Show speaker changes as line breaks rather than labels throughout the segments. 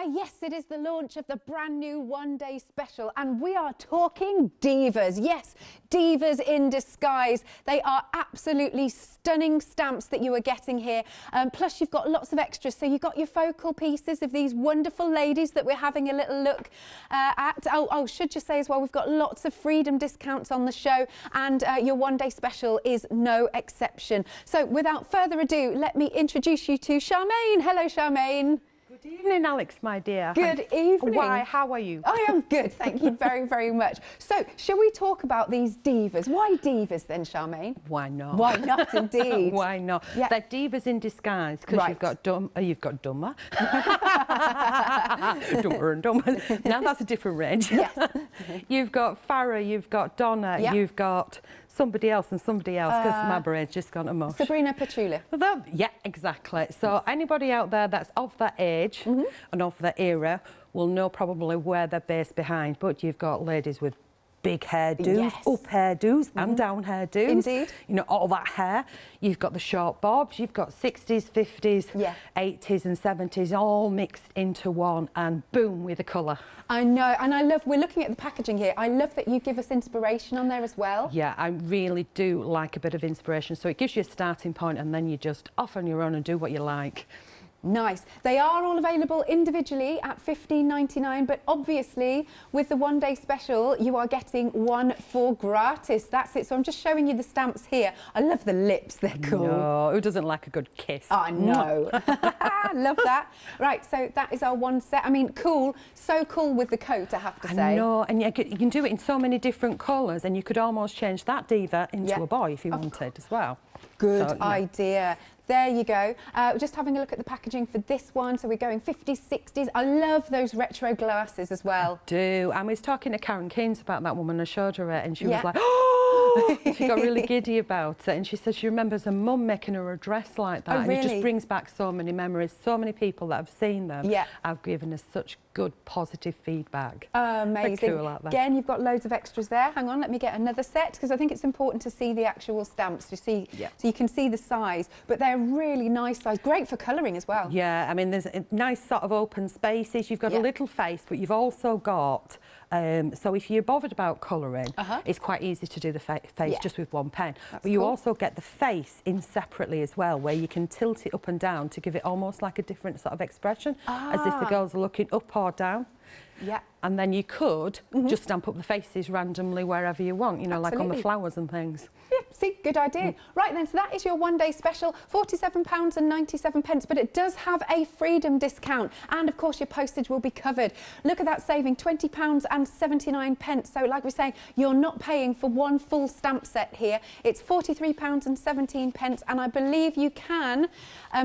Yes, it is the launch of the brand new one-day special, and we are talking divas. Yes, divas in disguise. They are absolutely stunning stamps that you are getting here. Plus, you've got lots of extras. So you've got your focal pieces of these wonderful ladies that we're having a little look at. Oh, should just say as well, we've got lots of freedom discounts on the show, and your one-day special is no exception. So without further ado, let me introduce you to Charmain. Hello, Charmain.
Good evening, Alex, my dear.
Good evening.
Why, how are you?
I am good, thank you very, very much. So, shall we talk about these divas? Why divas then, Charmain?
Why not?
Why not, indeed?
Why not?
Yeah.
They're divas in disguise, because
Right.
you've got dumber. Dumber and dumber. Now that's a different range.
Yes.
You've got Farah, you've got Donna,
Yeah.
you've got somebody else and somebody else, because my brain's just gone to mush.
Sabrina Petrulia.
Yeah, exactly. So anybody out there that's of that age and of that era will know probably where they're based behind. But you've got ladies with big hairdos,
Yes.
up hairdos and down hairdos.
Indeed.
You know, all that hair. You've got the short bobs, you've got 60s, 50s,
Yeah.
80s and 70s all mixed into one, and boom, with the colour.
I know, and I love, we're looking at the packaging here. I love that you give us inspiration on there as well.
Yeah, I really do like a bit of inspiration. So it gives you a starting point, and then you just off on your own and do what you like.
Nice. They are all available individually at $15.99, but obviously with the one-day special, you are getting one for gratis. That's it. So I'm just showing you the stamps here. I love the lips. They're cool.
No, who doesn't like a good kiss?
I know. Love that. Right, so that is our one set. I mean, cool. So cool with the coat, I have to say.
I know, and you can do it in so many different colours, and you could almost change that diva into a boy if you wanted as well.
Good idea. There you go. Just having a look at the packaging for this one. So we're going 50s, 60s. I love those retro glasses as well.
I do. I was talking to Karen Keynes about that woman. I showed her it, and she was like, oh! She got really giddy about it. And she said she remembers her mum making her a dress like that.
Oh, really?
And it just brings back so many memories. So many people that have seen them
Yeah.
have given us such good, positive feedback.
Amazing.
They're cool like that.
Again, you've got loads of extras there. Hang on, let me get another set, because I think it's important to see the actual stamps, to see, so you can see the size. But they're really nice size, great for colouring as well.
Yeah, I mean, there's a nice sort of open spaces. You've got a little face, but you've also got, so if you're bothered about colouring, it's quite easy to do the face just with one pen. But you also get the face in separately as well, where you can tilt it up and down to give it almost like a different sort of expression, as if the girls are looking up or down.
Yeah.
And then you could just stamp up the faces randomly wherever you want, you know, like on the flowers and things.
Yeah, see, good idea. Right then, so that is your one-day special, £47.97, but it does have a freedom discount, and of course your postage will be covered. Look at that saving, £20.79. So like we're saying, you're not paying for one full stamp set here. It's £43.17, and I believe you can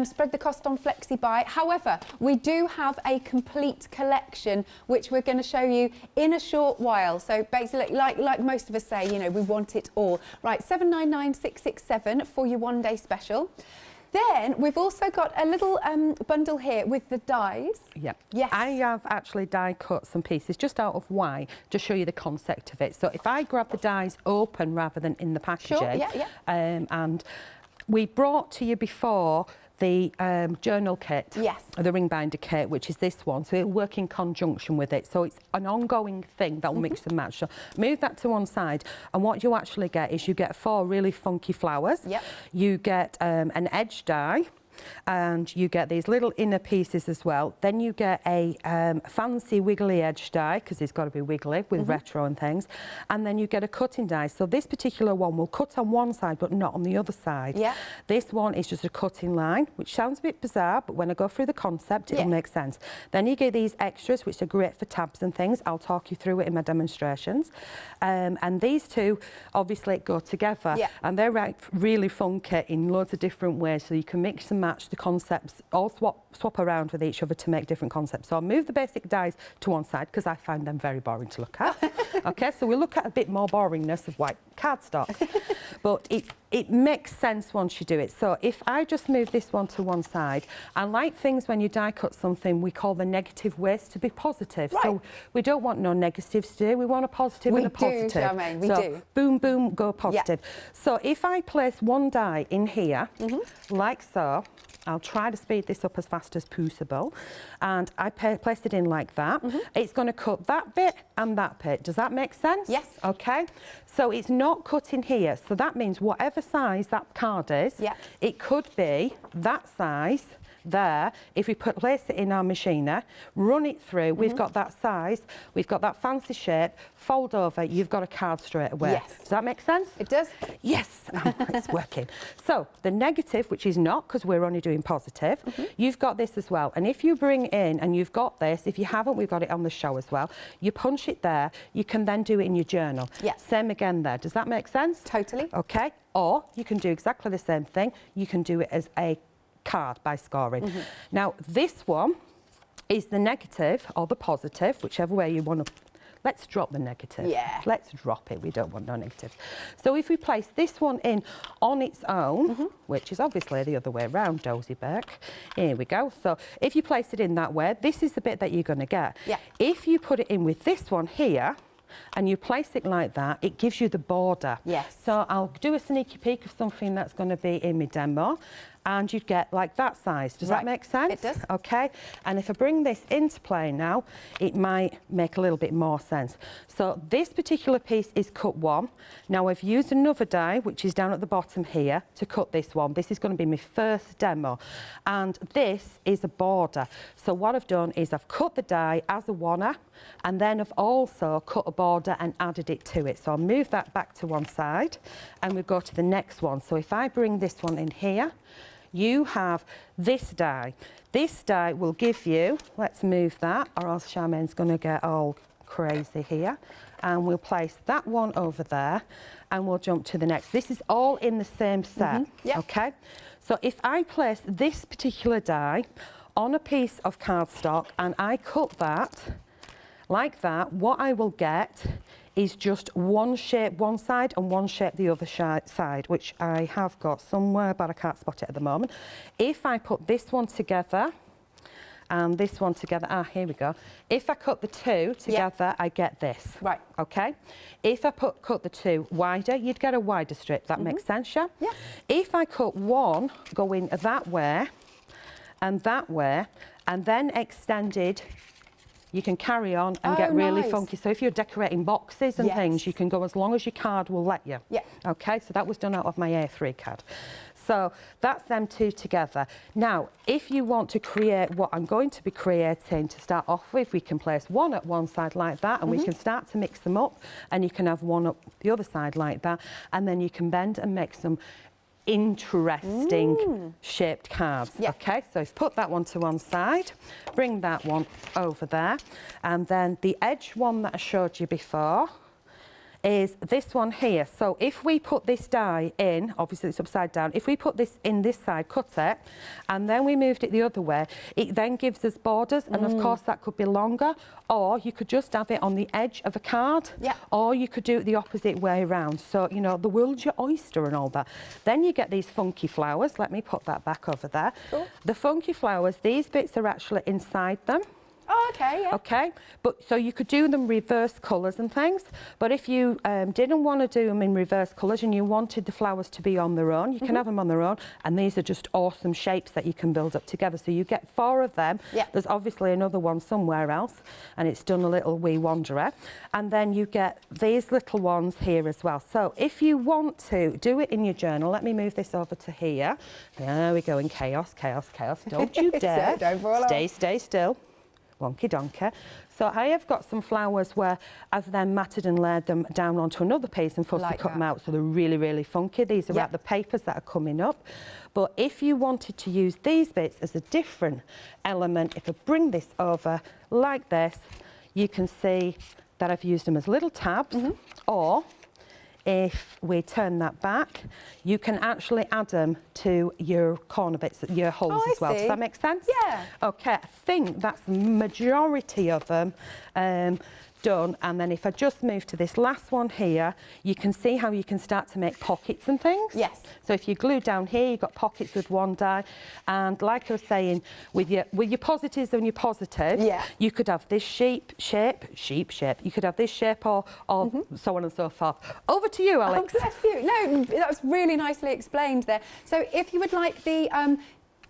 spread the cost on FlexiBuy. However, we do have a complete collection, which we're going to show you in a short while. So basically, like most of us say, you know, we want it all. Right, 799,667 for your one-day special. Then we've also got a little bundle here with the dies.
Yeah.
Yes.
I have actually die cut some pieces just out of why, to show you the concept of it. So if I grab the dies open rather than in the packaging, and we brought to you before the journal kit, the ring binder kit, which is this one, so it'll work in conjunction with it. So it's an ongoing thing that will mix and match. So move that to one side, and what you actually get is you get 4 really funky flowers. You get an edge die, and you get these little inner pieces as well. Then you get a fancy wiggly edge die, because it's got to be wiggly with retro and things. And then you get a cutting die. So this particular one will cut on one side but not on the other side. This one is just a cutting line, which sounds a bit bizarre, but when I go through the concept it'll make sense. Then you get these extras, which are great for tabs and things. I'll talk you through it in my demonstrations. And these two obviously go together, and they're really funky in loads of different ways, so you can mix and match the concepts, all swap around with each other to make different concepts. So I'll move the basic dies to one side, because I find them very boring to look at. Okay, so we'll look at a bit more boringness of white cardstock. But it makes sense once you do it. So if I just move this one to one side, and like things when you die cut something, we call the negative waste to be positive. So we don't want no negatives today, we want a positive and a positive.
We do, Charmain, we do.
Boom, boom, go positive. So if I place one die in here, like so, I'll try to speed this up as fast as possible. And I placed it in like that. It's going to cut that bit and that bit. Does that make sense?
Yes.
Okay. So it's not cutting here. So that means whatever size that card is, it could be that size there. If we place it in our machiner, run it through, we've got that size, we've got that fancy shape, fold over, you've got a card straight away.
Yes.
Does that make sense?
It does.
Yes, it's working. So the negative, which is not, because we're only doing positive, you've got this as well. And if you bring in, and you've got this, if you haven't, we've got it on the show as well, you punch it there, you can then do it in your journal.
Yes.
Same again there. Does that make sense?
Totally.
Okay. Or you can do exactly the same thing. You can do it as a card by scoring. Now this one is the negative or the positive, whichever way you want to. Let's drop the negative.
Yeah.
Let's drop it. We don't want no negative. So if we place this one in on its own, which is obviously the other way around, Dozy Beck. Here we go. So if you place it in that way, this is the bit that you're going to get.
Yeah.
If you put it in with this one here, and you place it like that, it gives you the border.
Yes.
So I'll do a sneaky peek of something that's going to be in my demo, and you'd get like that size. Does that make sense?
It does.
Okay. And if I bring this into play now, it might make a little bit more sense. So this particular piece is cut 1. Now I've used another die, which is down at the bottom here, to cut this one. This is going to be my first demo. And this is a border. So what I've done is I've cut the die as a wanna, and then I've also cut a border and added it to it. So I'll move that back to one side, and we'll go to the next one. So if I bring this one in here, you have this die. This die will give you, let's move that, or else Charmain's going to get all crazy here. And we'll place that one over there, and we'll jump to the next. This is all in the same set, okay? So if I place this particular die on a piece of cardstock and I cut that like that, what I will get is just one shape one side and one shape the other side, which I have got somewhere, but I can't spot it at the moment. If I put this one together and this one together, here we go. If I cut the two together, I get this. Right. Okay. If I cut the two wider, you'd get a wider strip. That makes sense, yeah? Yeah. If I cut one going that way, and then extended, you can carry on and get really funky. So if you're decorating boxes and things, you can go as long as your card will let you. Yeah. Okay, so that was done out of my A3 card. So that's them two together. Now, if you want to create what I'm going to be creating to start off with, we can place one at one side like that, and we can start to mix them up, and you can have one up the other side like that, and then you can bend and make some interesting shaped cards. Okay, so put that one to one side, bring that one over there, and then the edge one that I showed you before is this one here. So if we put this die in, obviously it's upside down, if we put this in this side, cut it, and then we moved it the other way, it then gives us borders, and of course that could be longer, or you could just have it on the edge of a card, or you could do it the opposite way around. So, you know, the world's your oyster and all that. Then you get these funky flowers. Let me put that back over there. Cool. The funky flowers, these bits are actually inside them.
Oh, okay, yeah.
Okay, but so you could do them reverse colours and things, but if you didn't want to do them in reverse colours and you wanted the flowers to be on their own, you can have them on their own, and these are just awesome shapes that you can build up together. So you get 4 of them. Yeah. There's obviously another one somewhere else, and it's done a little wee wanderer. And then you get these little ones here as well. So if you want to do it in your journal, let me move this over to here. There we go, in chaos, chaos, chaos. Don't you dare. Stay still. Wonky donker. So I have got some flowers where I've then matted and laid them down onto another piece and fussy cut them out, so they're really, really funky. These are like the papers that are coming up. But if you wanted to use these bits as a different element, if I bring this over like this, you can see that I've used them as little tabs, or if we turn that back, you can actually add them to your corner bits, your holes as well. Does that make sense? Yeah. Okay, I think that's the majority of them done. And then if I just move to this last one here, you can see how you can start to make pockets and things. Yes. So if you glue down here, you've got pockets with one die. And like I was saying, with your positives and your positives, you could have this sheep shape. You could have this shape or so on and so forth. Over to you, Alex.
Oh, bless you. No, that was really nicely explained there. So if you would like the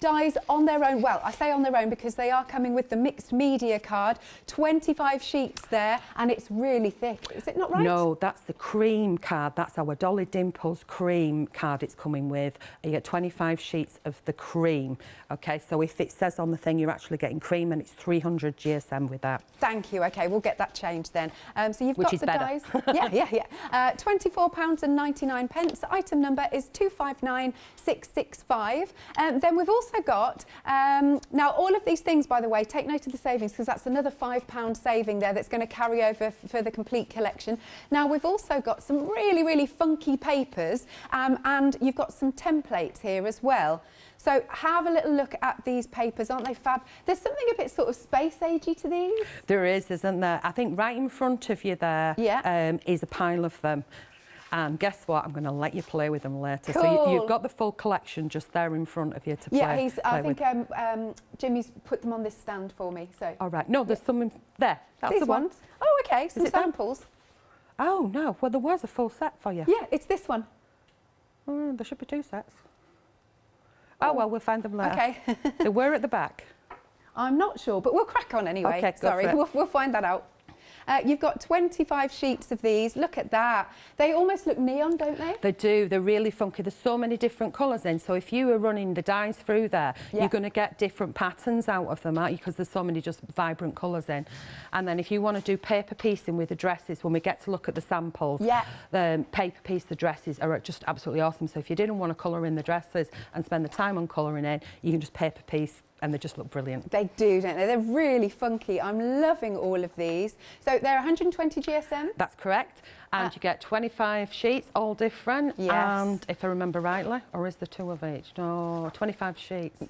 dies on their own. Well, I say on their own because they are coming with the mixed media card. 25 sheets there, and it's really thick. Is it not right?
No, that's the cream card. That's our Dolly Dimples cream card it's coming with. You get 25 sheets of the cream. Okay, so if it says on the thing you're actually getting cream, and it's 300 GSM with that.
Thank you. Okay, we'll get that changed then. So you've
Which
got
is
the
better.
dies. Yeah. £24.99. Item number is 259665. Then we've also got, now all of these things, by the way, take note of the savings because that's another £5 saving there that's going to carry over for the complete collection. Now we've also got some really, really funky papers and you've got some templates here as well. So have a little look at these papers, aren't they fab? There's something a bit sort of space-agey to these.
There is, isn't there? I think right in front of you there is a pile of them. And guess what? I'm going to let you play with them later.
Cool.
So you've got the full collection just there in front of you to play.
Yeah, I think Jimmy's put them on this stand for me. So.
All right. No, there's some in there. That's
These
the one.
ones. Oh, okay. Some samples.
Oh no. Well, there was a full set for you.
Yeah, it's this one.
There should be 2 sets. Oh, well, we'll find them later.
Okay.
They were at the back.
I'm not sure, but we'll crack on anyway.
Okay,
sorry, we'll find that out. You've got 25 sheets of these. Look at that. They almost look neon, don't they?
They do. They're really funky. There's so many different colours in. So if you were running the dies through there, you're going to get different patterns out of them, aren't you? Because there's so many just vibrant colours in. And then if you want to do paper piecing with the dresses, when we get to look at the samples, the paper piece, the dresses are just absolutely awesome. So if you didn't want to colour in the dresses and spend the time on colouring in, you can just paper piece. And they just look brilliant. They
do, don't they? They're really funky. I'm loving all of these. So they're 120 GSM?
That's correct. And you get 25 sheets, all different.
Yes.
And if I remember rightly, or is there 2 of each? No, 25 sheets.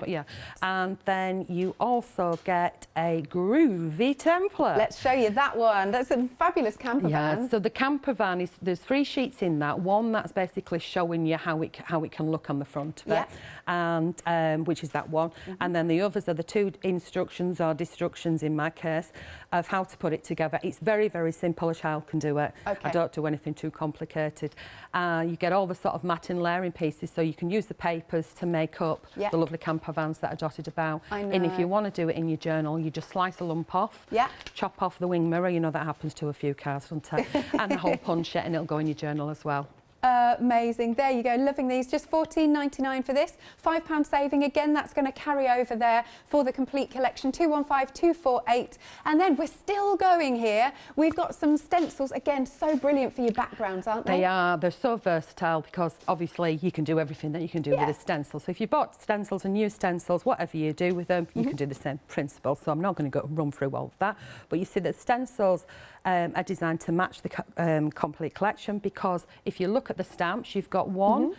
Yeah. And then you also get a groovy template.
Let's show you that one. That's a fabulous camper van.
So the camper van is, there's 3 sheets in that. One that's basically showing you how it can look on the front of it, and which is that one. And then the others are the 2 instructions or destructions in my case of how to put it together. It's very, very simple. A child can do it. I don't do anything too complicated. You get all the sort of matte and layering pieces, so you can use the papers to make up the lovely camper vans that are dotted about. And if you want to do it in your journal, you just slice a lump off, chop off the wing mirror, you know that happens to a few cars, doesn't it? And the whole punch it, and it'll go in your journal as well.
Amazing. There you go. Loving these. Just £14.99 for this. £5 saving. Again, that's going to carry over there for the complete collection. 215248. And then we're still going here. We've got some stencils. Again, so brilliant for your backgrounds, aren't they?
They are. They're so versatile because obviously you can do everything that you can do with a stencil. So if you bought stencils and used stencils, whatever you do with them, you can do the same principle. So I'm not going to go run through all of that. But you see that stencils are designed to match the complete collection, because if you look at the stamps, you've got one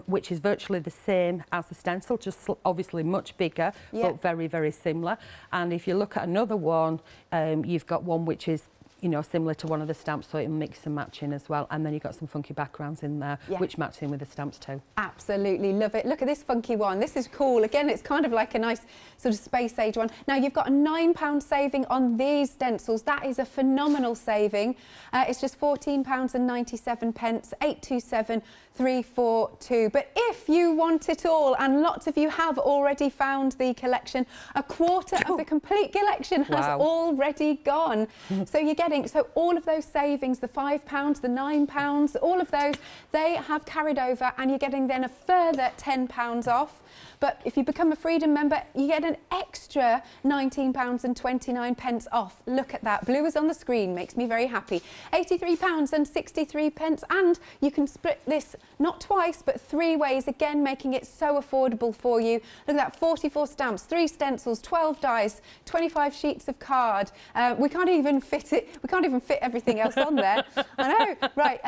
which is virtually the same as the stencil, just obviously much bigger, but very, very similar. And if you look at another one, you've got one which is, you know, similar to one of the stamps, so it'll mix and match in as well. And then you've got some funky backgrounds in there, which match in with the stamps too.
Absolutely love it. Look at this funky one. This is cool. Again, it's kind of like a nice sort of space age one. Now, you've got a £9 saving on these stencils. That is a phenomenal saving. It's just £14.97, 827342. But if you want it all, and lots of you have already found the collection, a quarter of the complete collection has already gone. So you're getting, so all of those savings, the £5, the £9, all of those, they have carried over, and you're getting then a further £10 off. But if you become a Freedom member, you get an extra £19.29 off. Look at that. Blue is on the screen, makes me very happy. £83.63, and you can split this not twice, but 3 ways, again, making it so affordable for you. Look at that, 44 stamps, 3 stencils, 12 dies, 25 sheets of card. We can't even fit it. We can't even fit everything else on there. I know. Right.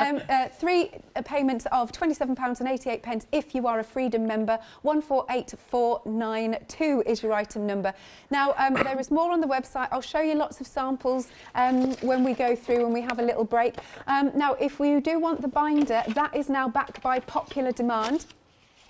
3 payments of £27.88 if you are a Freedom member. 148492 is your item number. Now, there is more on the website. I'll show you lots of samples when we go through and we have a little break. Now, if we do want the binder, that is now back by popular demand.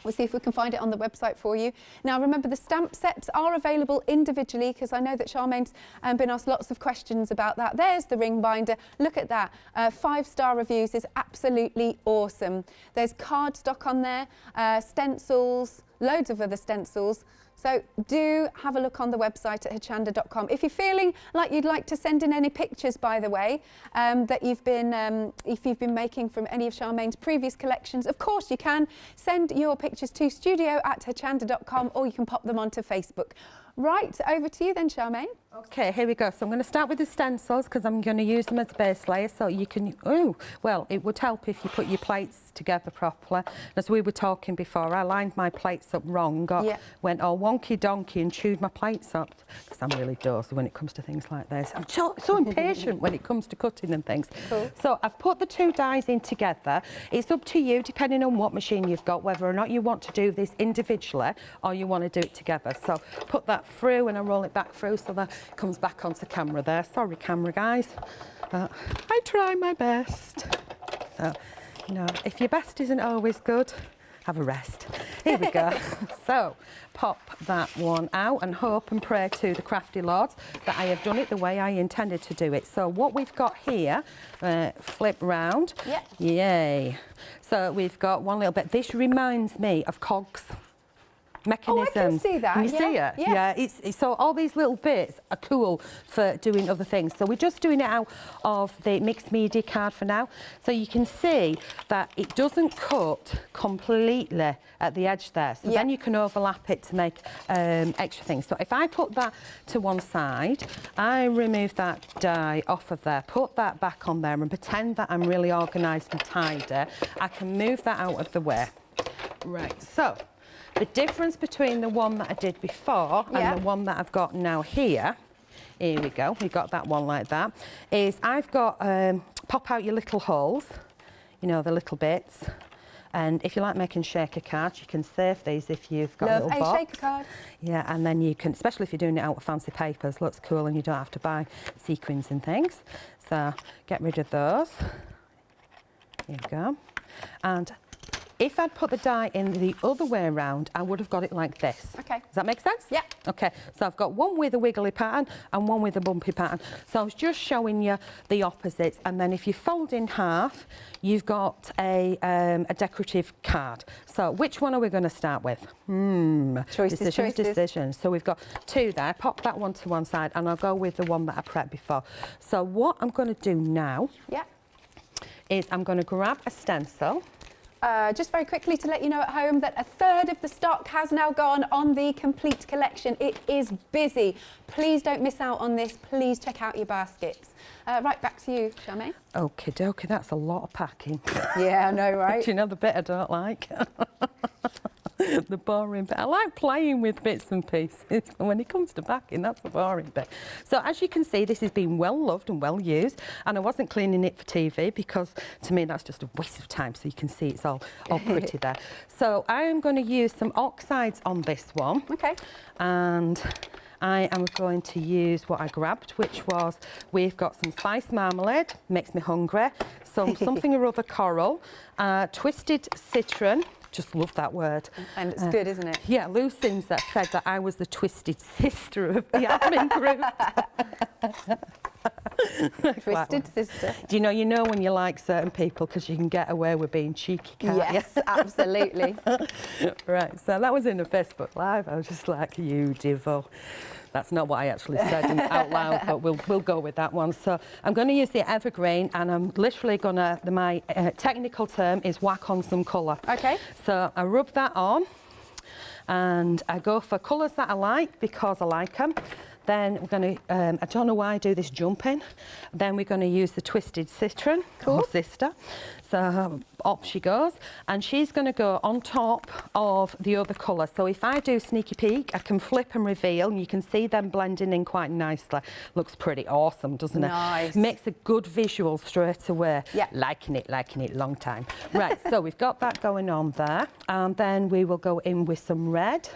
We'll see if we can find it on the website for you. Now, remember, the stamp sets are available individually, because I know that Charmain's been asked lots of questions about that. There's the ring binder. Look at that. 5-star reviews is absolutely awesome. There's cardstock on there, stencils, loads of other stencils. So do have a look on the website at hochanda.com. If you're feeling like you'd like to send in any pictures, by the way, that you've been, if you've been making from any of Charmain's previous collections, of course you can send your pictures to studio@hochanda.com, or you can pop them onto Facebook. Right, over to you then, Charmain.
Okay, here we go. So I'm going to start with the stencils, because I'm going to use them as a base layer, so you can, oh, well, it would help if you put your plates together properly. As we were talking before, I lined my plates up wrong, went all wonky donkey and chewed my plates up, because I'm really dozy when it comes to things like this. I'm so impatient when it comes to cutting and things.
Cool.
So I've put the 2 dies in together. It's up to you, depending on what machine you've got, whether or not you want to do this individually or you want to do it together. So put that through and I roll it back through so that it comes back onto camera there. Sorry, camera guys. I try my best. So, you know, if your best isn't always good, have a rest. Here we go. So pop that one out and hope and pray to the crafty lords that I have done it the way I intended to do it. So what we've got here, flip round.
Yeah.
Yay. So we've got one little bit. This reminds me of cogs. Mechanisms.
Oh, I can see that.
Can you see it?
Yeah.
It's so all these little bits are cool for doing other things. So we're just doing it out of the mixed media card for now. So you can see that it doesn't cut completely at the edge there. So then you can overlap it to make extra things. So if I put that to one side, I remove that die off of there, put that back on there and pretend that I'm really organised and tidy, I can move that out of the way. Right, so the difference between the one that I did before and the one that I've got now here we go, we got that one like that, is I've got, pop out your little holes, you know, the little bits. And if you like making shaker cards, you can save these if you've got a little box.
Shaker card.
Yeah, and then you can, especially if you're doing it out of fancy papers, looks cool and you don't have to buy sequins and things. So get rid of those. Here we go. And if I'd put the die in the other way around, I would have got it like this.
Okay.
Does that make sense?
Yeah.
Okay, so I've got one with a wiggly pattern and one with a bumpy pattern. So I was just showing you the opposites, and then if you fold in half, you've got a decorative card. So which one are we going to start with? Decisions. So we've got 2 there. Pop that one to one side, and I'll go with the one that I prepped before. So what I'm going to do now is I'm going to grab a stencil.
Just very quickly to let you know at home that 1/3 of the stock has now gone on the complete collection. It is busy. Please don't miss out on this. Please check out your baskets. Right, back to you, Charmain.
Okie dokie, that's a lot of packing.
Yeah, I know, right?
Do you know the bit I don't like? The boring bit. I like playing with bits and pieces. When it comes to packing, that's the boring bit. So as you can see, this has been well loved and well used, and I wasn't cleaning it for TV because to me that's just a waste of time. So you can see it's all pretty there. So I am going to use some oxides on this one.
Okay.
And I am going to use what I grabbed, which was, we've got some spice marmalade, makes me hungry, something or other coral, twisted citron. Just love that word.
And it's good, isn't it?
Yeah, Lucinda said that I was the twisted sister of the admin group.
Twisted sister.
Do you know when you like certain people because you can get away with being cheeky, can't you?
Yes, absolutely.
Right, so that was in a Facebook Live. I was just like, you Diva. That's not what I actually said out loud, but we'll go with that one. So I'm going to use the evergreen, and I'm literally going to, my technical term is whack on some colour. Okay. So I rub that on, and I go for colours that I like because I like them. Then we're going to, I don't know why I do this jumping. Then we're going to use the twisted citron, or sister. So up she goes, and she's going to go on top of the other colour. So if I do sneaky peek, I can flip and reveal, and you can see them blending in quite nicely. Looks pretty awesome, doesn't it?
Nice.
Makes a good visual straight away. Yeah. Liking it, long time. Right, so we've got that going on there, and then we will go in with some red.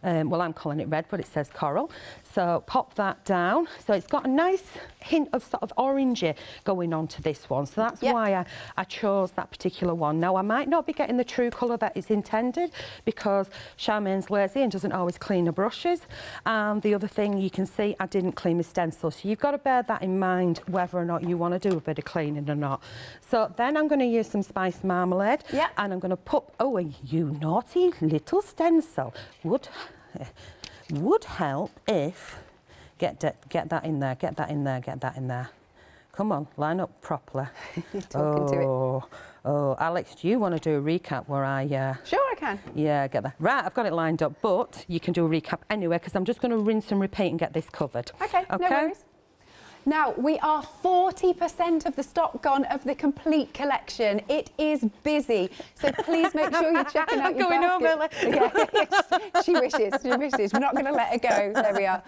well, I'm calling it red, but it says coral. So pop that down. So it's got a nice hint of sort of orangey going on to this one. So that's why I chose that particular one. Now, I might not be getting the true colour that is intended because Charmain's lazy and doesn't always clean her brushes. And the other thing, you can see I didn't clean my stencils. So you've got to bear that in mind whether or not you want to do a bit of cleaning or not. So then I'm going to use some spiced marmalade. Yeah. And I'm going to put, oh, you naughty little stencil. Would help if, get that in there, get that in there, get that in there. Come on, line up properly.
You're talking to it.
Oh, Alex, do you want to do a recap where I...
Sure, I can.
Yeah, get that. Right, I've got it lined up, but you can do a recap anyway, because I'm just going to rinse and repeat and get this covered.
Okay, no worries. Now, we are 40% of the stock gone of the complete collection. It is busy, so please make sure you're checking out your basket. Yeah, she wishes. We're not going to let her go. There we are.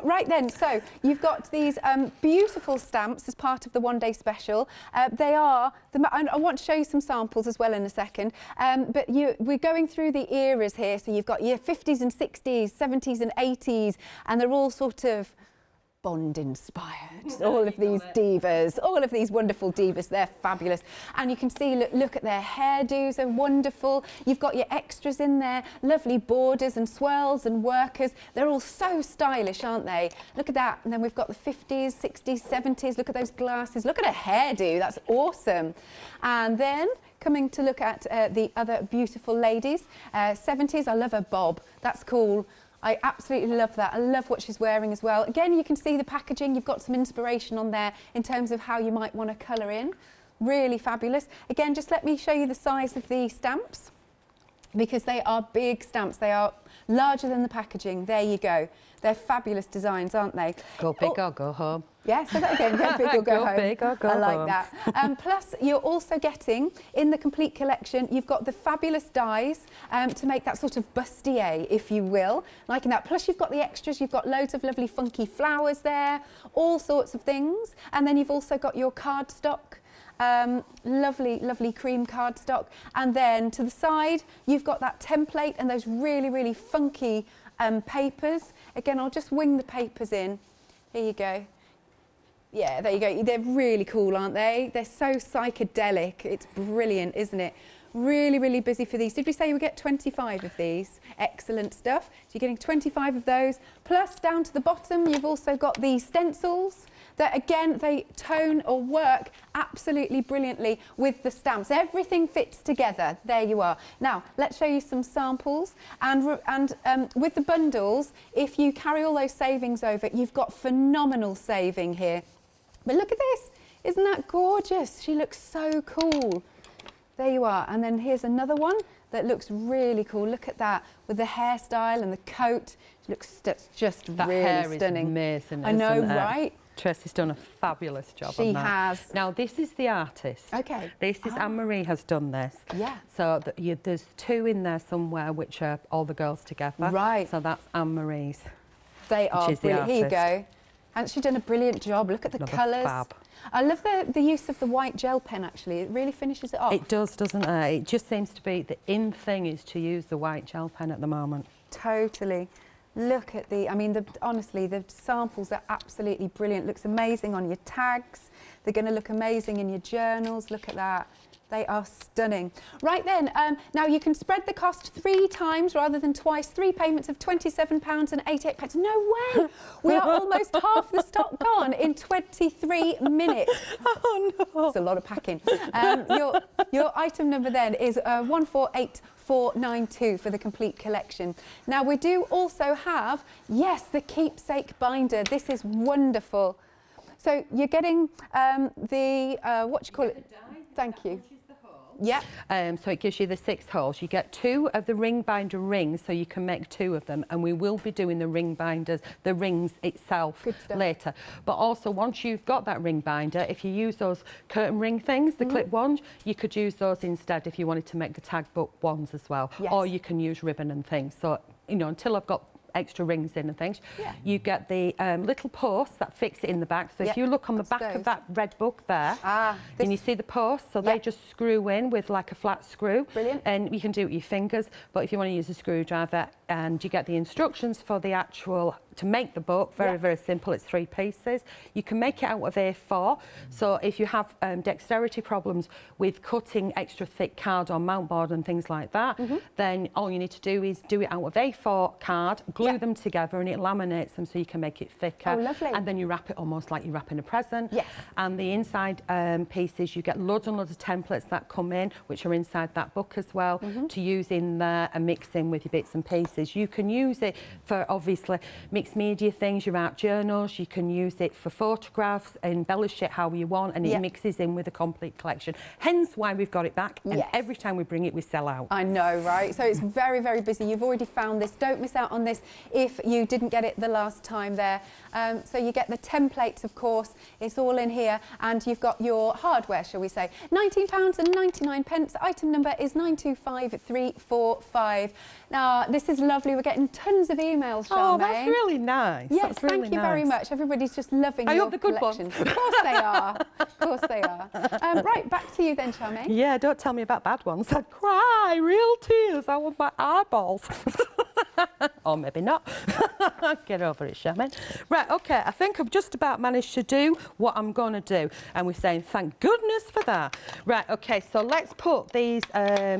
Right then, so you've got these beautiful stamps as part of the one-day special. They are, I want to show you some samples as well in a second, but we're going through the eras here. So you've got your 50s and 60s, 70s and 80s, and they're all sort of Bond inspired. All of these divas, all of these wonderful divas, they're fabulous. And you can see, look at their hairdos, are wonderful. You've got your extras in there, lovely borders and swirls and workers. They're all so stylish, aren't they? Look at that. And then we've got the 50s, 60s, 70s. Look at those glasses. Look at her hairdo. That's awesome. And then coming to look at the other beautiful ladies. 70s, I love her bob. That's cool. I absolutely love that. I love what she's wearing as well. Again, you can see the packaging. You've got some inspiration on there in terms of how you might want to colour in. Really fabulous. Again, just let me show you the size of the stamps because they are big stamps. They are larger than the packaging. There you go. They're fabulous designs, aren't they?
Go big or go home.
Yeah, say that again. Go big or go home.
Go big or go home.
I like that. Plus, you're also getting, in the complete collection, you've got the fabulous dies to make that sort of bustier, if you will. Liking that. Plus, you've got the extras. You've got loads of lovely funky flowers there, all sorts of things. And then you've also got your cardstock. Lovely, lovely cream cardstock. And then to the side, you've got that template and those really, really funky papers. Again, I'll just wing the papers in. Here you go. Yeah, there you go. They're really cool, aren't they? They're so psychedelic. It's brilliant, isn't it? Really, really busy for these. Did we say you would get 25 of these? Excellent stuff. So you're getting 25 of those. Plus, down to the bottom, you've also got the stencils. That again, they tone or work absolutely brilliantly with the stamps. Everything fits together. There you are. Now, let's show you some samples. And with the bundles, if you carry all those savings over, you've got phenomenal saving here. But look at this. Isn't that gorgeous? She looks so cool. There you are. And then here's another one that looks really cool. Look at that with the hairstyle and the coat. She looks just really
hair
stunning.
Is amazing,
I know,
isn't it?
right?
Tracy's done a fabulous job on that.
She has.
Now, this is the artist.
Okay.
This is Anne-Marie has done this.
Yeah.
So there's two in there somewhere which are all the girls together.
Right.
So that's Anne-Marie's.
They are brilliant. Here you go. Hasn't she done a brilliant job? Look at the colours.
Fab.
I love the use of the white gel pen, actually. It really finishes it off.
It does, doesn't it? It just seems to be the in thing is to use the white gel pen at the moment.
Totally. Look at I mean, honestly, the samples are absolutely brilliant. Looks amazing on your tags. They're going to look amazing in your journals. Look at that. They are stunning. Right then, now you can spread the cost 3 times rather than twice. 3 payments of £27.88. No way! We are almost half the stock gone in 23 minutes.
Oh no!
It's a lot of packing. Your item number then is 148492 for the complete collection. Now we do also have, yes, the Keepsake Binder. This is wonderful. So you're getting what do you call it? Thank you. Yeah.
So it gives you the 6 holes. You get 2 of the ring binder rings, so you can make 2 of them. And we will be doing the ring binders, the rings itself later. But also, once you've got that ring binder, if you use those curtain ring things, the clip ones, you could use those instead if you wanted to make the tag book ones as well. Yes. Or you can use ribbon and things. So, you know, until I've got extra rings in and things. You get the little posts that fix it in the back. So if you look on the back of that red book there, and you see the posts, so they just screw in with like a flat screw.
Brilliant.
And you can do it with your fingers, but if you want to use a screwdriver, and you get the instructions for the actual, to make the book, very simple, it's 3 pieces. You can make it out of A4, so if you have dexterity problems with cutting extra thick card on mount board and things like that, then all you need to do is do it out of A4 card, glue them together, and it laminates them so you can make it thicker.
Oh, lovely.
And then you wrap it almost like you're wrapping a present.
Yes.
And the inside pieces, you get loads and loads of templates that come in, which are inside that book as well, to use in there and mix in with your bits and pieces. You can use it for, obviously, mixed media things, your art journals. You can use it for photographs, embellish it how you want, and it mixes in with a complete collection. Hence why we've got it back, and every time we bring it, we sell out.
I know, right? So it's very, very busy. You've already found this. Don't miss out on this if you didn't get it the last time there. So you get the templates, of course. It's all in here, and you've got your hardware, shall we say. £19.99. Item number is 925345. Now, this is lovely. We're getting tons of emails, Charmain.
Oh, that's really nice.
Yes,
that's really
thank you very much. Everybody's just loving your collection. Of course they are. Of course they are. Right, back to you then, Charmain.
Yeah, don't tell me about bad ones. I'd cry, real tears. I want my eyeballs. Or maybe not. Get over it, Charmain. Right, OK, I think I've just about managed to do what I'm going to do. And we're saying thank goodness for that. Right, OK, so let's put these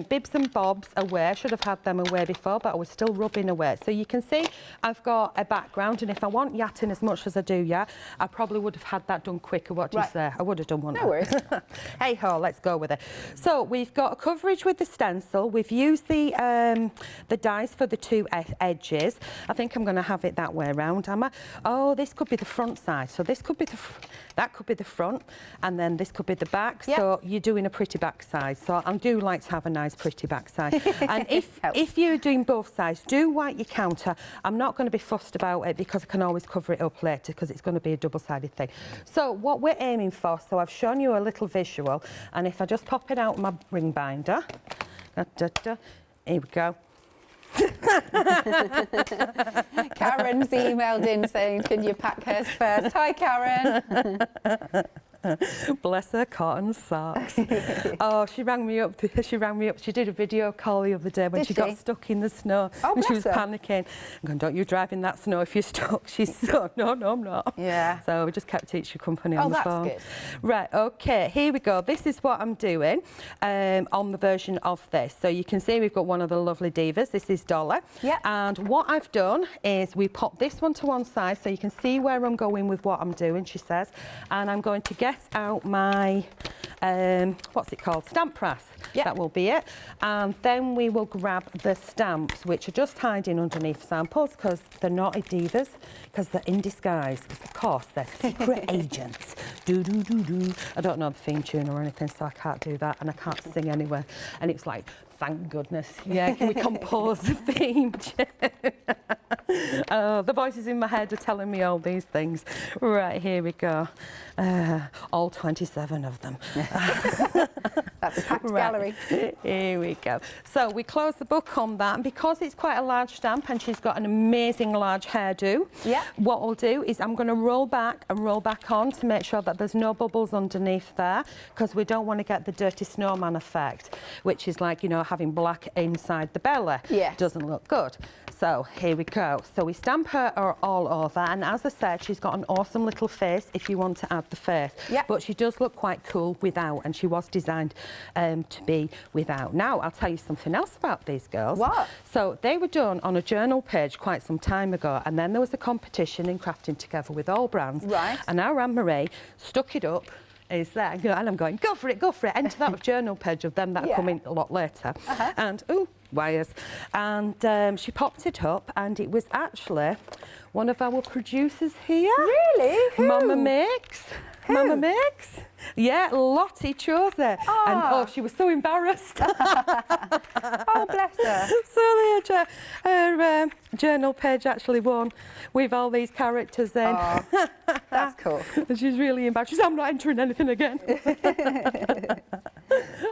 bibs and bobs away. I should have had them away before, but I was still rubbing away. So you can see I've got a background, and if I want yatting as much as I do yat, I probably would have had that done quicker. What do you say? I would have done one.
No worries.
Hey ho, let's go with it. So we've got a coverage with the stencil. We've used the dies for the 2 edges. I think I'm going to have it that way around, am I? Oh, this could be the front side. So this could be that could be the front, and then this could be the back. So you're doing a pretty back side. So I do like to have a nice pretty back side. And if you're doing both sides, do white your counter. I'm not going to be fussed about it because I can always cover it up later because it's going to be a double-sided thing. So what we're aiming for, so I've shown you a little visual, and if I just pop it out my ring binder, here we go.
Karen's emailed in saying, can you pack hers first? Hi, Karen.
Bless her cotton socks. Oh, she rang me up. She did a video call the other day when she got stuck in the snow.
Oh,
and she was
her.
panicking. I'm going, don't you drive in that snow if you're stuck. She's so, no, I'm not.
Yeah.
So we just kept each company on the phone.
That's good.
Right, OK, here we go. This is what I'm doing on the version of this. So you can see we've got one of the lovely divas. This is Dolly.
Yeah.
And what I've done is we pop this one to one side so you can see where I'm going with what I'm doing, she says. And I'm going to get out my, what's it called? Stamp press. Yep. That will be it. And then we will grab the stamps, which are just hiding underneath samples because they're not divas, because they're in disguise. Of course, they're secret agents. Do, do, do, do. I don't know the theme tune or anything, so I can't do that, and I can't sing anywhere. And it's like, thank goodness. Yeah, can we compose the theme tune? The voices in my head are telling me all these things. Right, here we go. All 27 of them.
That's a packed gallery.
Here we go. So we close the book on that, and because it's quite a large stamp and she's got an amazing large hairdo, what I'll do is I'm going to roll back and roll back on to make sure that there's no bubbles underneath there, because we don't want to get the dirty snowman effect, which is like, you know, having black inside the belly. Yeah. Doesn't look good. So here we go. So we stamp her all over, and as I said, she's got an awesome little face if you want to add the face. Yeah. But she does look quite cool without, and she was designed to be without. Now, I'll tell you something else about these girls. What? So they were done on a journal page quite some time ago, and then there was a competition in crafting together with all brands. Right. And our Anne-Marie stuck it up. Is there, and I'm going, go for it, enter that journal page of them that'll come in a lot later. And, ooh, wires. And she popped it up, and it was actually one of our producers here. Really? Who? Mama Mix. Who? Mama Mix. Yeah, Lottie chose it. Oh. And oh, she was so embarrassed.
Oh, bless her.
So her journal page actually won with all these characters in. Oh,
that's cool.
And she's really embarrassed. She said, I'm not entering anything again.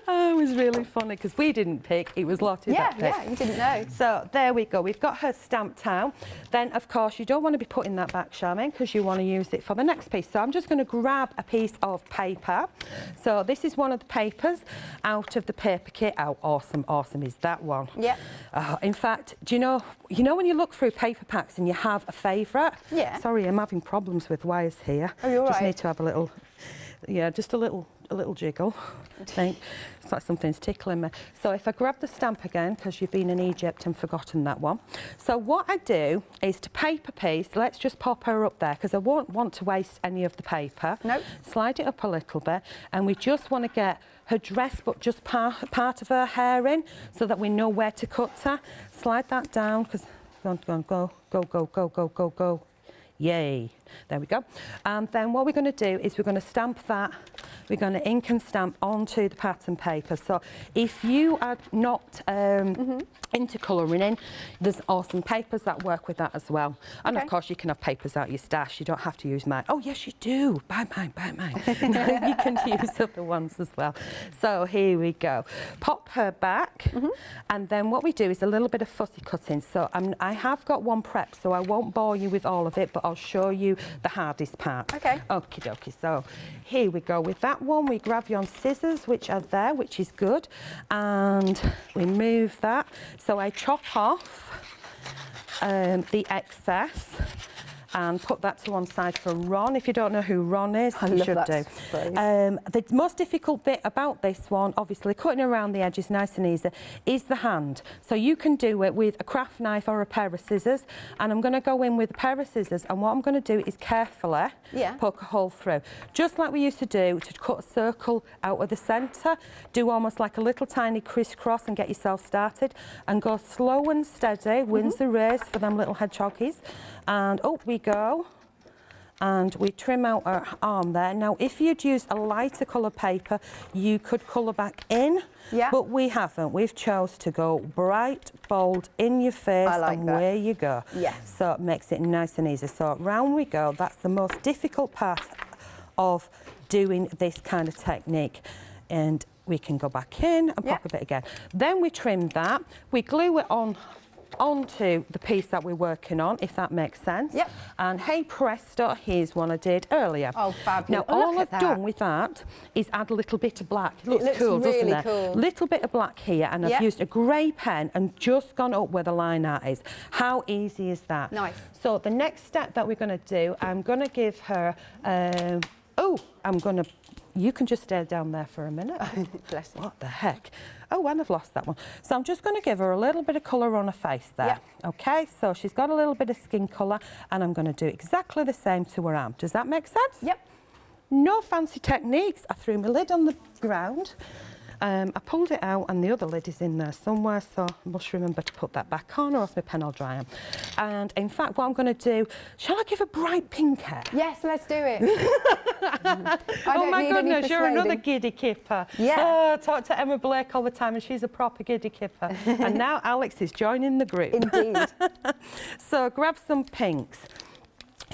Oh, it was really funny because we didn't pick, it was Lottie that picked.
Yeah, you didn't know.
So there we go, we've got her stamped out. Then of course you don't want to be putting that back, Charmain, because you want to use it for the next piece. So I'm just going to grab a piece of paper. So this is one of the papers out of the paper kit. Oh, awesome, awesome is that one.
Yeah.
In fact, do you know when you look through paper packs and you have a favourite?
Yeah.
Sorry, I'm having problems with wires here.
Oh, you're
just
right.
need to have a little, yeah, just a little jiggle. I think it's like something's tickling me. So if I grab the stamp again, because you've been in Egypt and forgotten that one. So what I do is to paper piece, let's just pop her up there because I won't want to waste any of the paper.
Nope. Slide
it up a little bit and we just want to get her dress but just part of her hair in so that we know where to cut her. Slide that down because go. Yay. There we go. And then what we're going to do is we're going to stamp that. We're going to ink and stamp onto the pattern paper. So if you are not into colouring in, there's awesome papers that work with that as well. And of course you can have papers out your stash. You don't have to use mine. Oh yes you do. Buy mine. You can use other ones as well. So here we go. Pop her back and then what we do is a little bit of fussy cutting. So I have got one prep so I won't bore you with all of it, but I'll show you the hardest part. Okay. Okie dokie. So here we go with that one. We grab your scissors which are there, which is good, and we move that. So I chop off the excess and put that to one side for Ron. If you don't know who Ron is, you should do. The most difficult bit about this one, obviously cutting around the edges nice and easy, is the hand. So you can do it with a craft knife or a pair of scissors, and I'm going to go in with a pair of scissors, and what I'm going to do is carefully poke a hole through. Just like we used to do to cut a circle out of the centre, do almost like a little tiny crisscross and get yourself started, and go slow and steady, wins the race for them little hedgehoggies. And up we go, and we trim out our arm there. Now if you'd used a lighter colour paper you could colour back in, but we haven't. We've chose to go bright, bold, in your face, and where you go. So it makes it nice and easy. So round we go. That's the most difficult part of doing this kind of technique. And we can go back in and pop a bit again. Then we trim that, we glue it onto the piece that we're working on, if that makes sense. And hey presto, here's one I did earlier. Oh, fabulous. Now all I've done with that is add a little bit of black. It looks cool, doesn't it? Cool. Little bit of black here, and I've used a grey pen and just gone up where the line art is. How easy is that? Nice. So the next step that we're going to do, I'm going to give her, you can just stay down there for a minute. Bless you. What the heck? Oh, and I've lost that one. So I'm just going to give her a little bit of colour on her face there. Okay, so she's got a little bit of skin colour, and I'm going to do exactly the same to her arm. Does that make sense? No fancy techniques. I threw my lid on the ground. I pulled it out and the other lid is in there somewhere, so I must remember to put that back on or else my pen will dry on. And in fact, what I'm going to do, shall I give a bright pink hair? Yes, let's do it. Oh my goodness, you're another giddy kipper. Oh, I talk to Emma Blake all the time and she's a proper giddy kipper. And now Alex is joining the group. Indeed. So grab some pinks.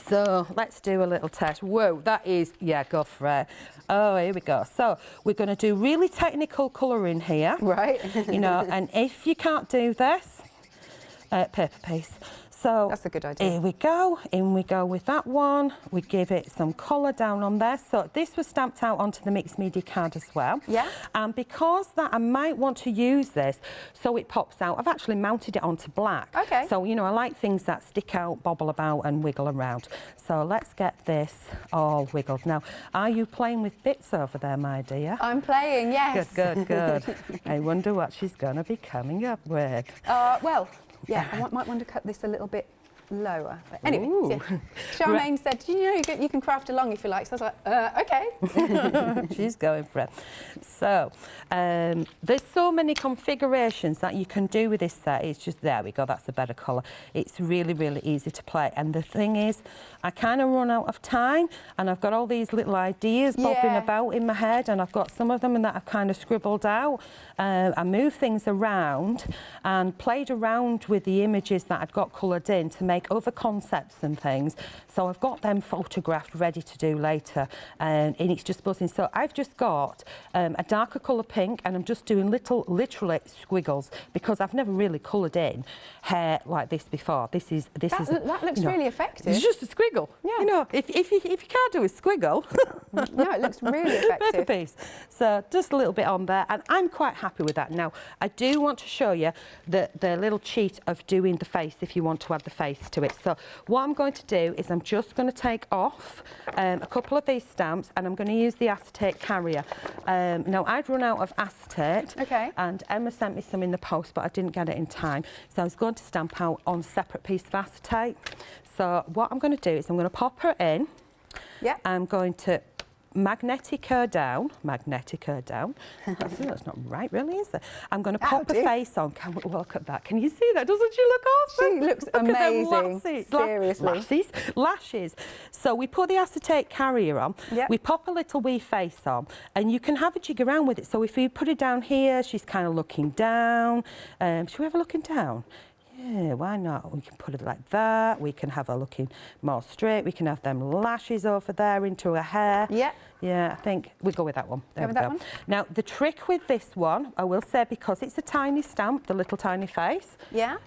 So let's do a little test. Whoa, that is, go for it. Oh, here we go. So we're going to do really technical colouring here. Right. You know, and if you can't do this, paper piece. So that's a good idea. Here we go. In we go with that one. We give it some colour down on there. So this was stamped out onto the mixed media card as well. Yeah. And because that I might want to use this so it pops out, I've actually mounted it onto black. Okay. So, you know, I like things that stick out, bobble about and wiggle around. So let's get this all wiggled. Now, are you playing with bits over there, my dear? I'm playing, yes. Good, good, good. I wonder what she's going to be coming up with. Well... Yeah, I might want to cut this a little bit lower. But anyway, Charmain said, you know, you can craft along if you like. So I was like, okay. She's going for it. So there's so many configurations that you can do with this set. It's just, there we go, that's a better colour. It's really, really easy to play. And the thing is, I kind of run out of time and I've got all these little ideas bobbing about in my head, and I've got some of them that I've kind of scribbled out. I moved things around and played around with the images that I'd got coloured in to make make other concepts and things. So I've got them photographed ready to do later, and it's just buzzing. So I've just got a darker colour pink, and I'm just doing literally squiggles, because I've never really coloured in hair like this before. That
looks really effective.
It's just a squiggle. Yeah. You know, if you can't do a squiggle,
no, it looks really effective.
Make a piece. So just a little bit on there, and I'm quite happy with that. Now I do want to show you the little cheat of doing the face if you want to add the face to it. So what I'm going to do is I'm just going to take off a couple of these stamps, and I'm going to use the acetate carrier. Now I'd run out of acetate, and Emma sent me some in the post, but I didn't get it in time, so I was going to stamp out on a separate piece of acetate. So what I'm going to do is I'm going to pop her in. Yeah. I'm going to magnetic her down. That's not right, really, is it? I'm going to pop her face on. Can we look at that? Can you see that? Doesn't she look awesome?
She looks amazing. Seriously.
Lashes. So we put the acetate carrier on. Yep. We pop a little wee face on, and you can have a jig around with it. So if you put it down here, she's kind of looking down. Should we have her looking down? Yeah, why not? We can put it like that. We can have her looking more straight. We can have them lashes over there into her hair. Yeah. Yeah, I think we go with that one. There we go. Now, the trick with this one, I will say, because it's a tiny stamp, the little tiny face,